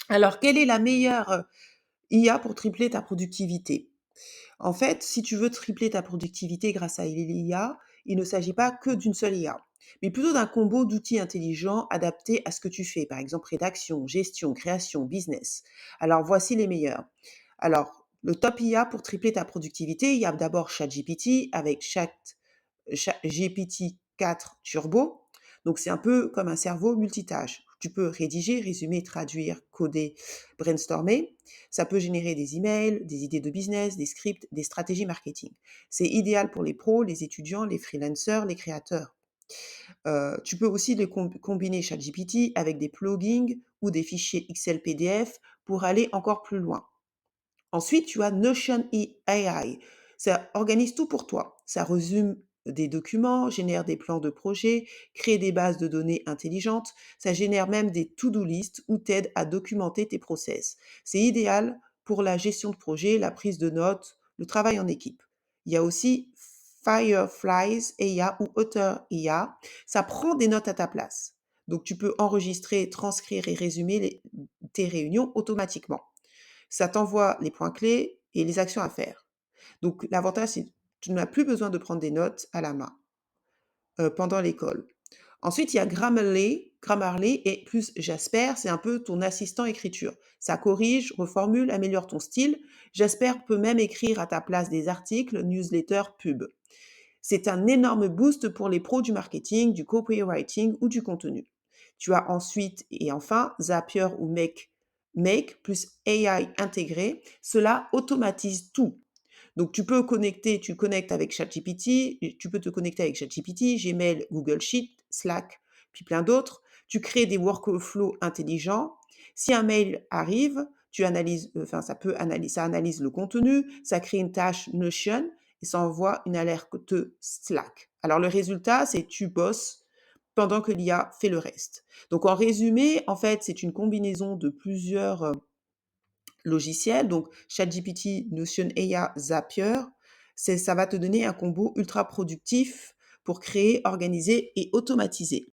Alors, quelle est la meilleure IA pour tripler ta productivité? En fait, si tu veux tripler ta productivité grâce à l'IA, il ne s'agit pas que d'une seule IA, mais plutôt d'un combo d'outils intelligents adaptés à ce que tu fais, par exemple rédaction, gestion, création, business. Alors voici les meilleurs. Alors, le top IA pour tripler ta productivité, il y a d'abord ChatGPT avec GPT-4 Turbo. Donc c'est un peu comme un cerveau multitâche. Tu peux rédiger, résumer, traduire, coder, brainstormer. Ça peut générer des emails, des idées de business, des scripts, des stratégies marketing. C'est idéal pour les pros, les étudiants, les freelancers, les créateurs. Tu peux aussi les combiner ChatGPT avec des plugins ou des fichiers Excel PDF pour aller encore plus loin. Ensuite, tu as Notion AI. Ça organise tout pour toi. Ça résume des documents, génère des plans de projet, crée des bases de données intelligentes. Ça génère même des to-do list ou t'aide à documenter tes process. C'est idéal pour la gestion de projet, la prise de notes, le travail en équipe. Il y a aussi Fireflies IA ou Otter IA. Ça prend des notes à ta place. Donc, tu peux enregistrer, transcrire et résumer tes réunions automatiquement. Ça t'envoie les points clés et les actions à faire. Donc l'avantage, c'est que tu n'as plus besoin de prendre des notes à la main pendant l'école. Ensuite, il y a Grammarly. Grammarly et plus Jasper, c'est un peu ton assistant écriture. Ça corrige, reformule, améliore ton style. Jasper peut même écrire à ta place des articles, newsletters, pubs. C'est un énorme boost pour les pros du marketing, du copywriting ou du contenu. Tu as ensuite et enfin Zapier ou Make plus AI intégré. Cela automatise tout. Donc tu connectes avec ChatGPT, tu peux te connecter avec ChatGPT, Gmail, Google Sheet, Slack, puis plein d'autres. Tu crées des workflows intelligents. Si un mail arrive, tu analyses, enfin ça analyse le contenu, ça crée une tâche Notion et ça envoie une alerte Slack. Alors le résultat, c'est tu bosses pendant que l'IA fait le reste. Donc en résumé, en fait, c'est une combinaison de plusieurs logiciels, donc ChatGPT, Notion AI, Zapier. Ça va te donner un combo ultra productif pour créer, organiser et automatiser.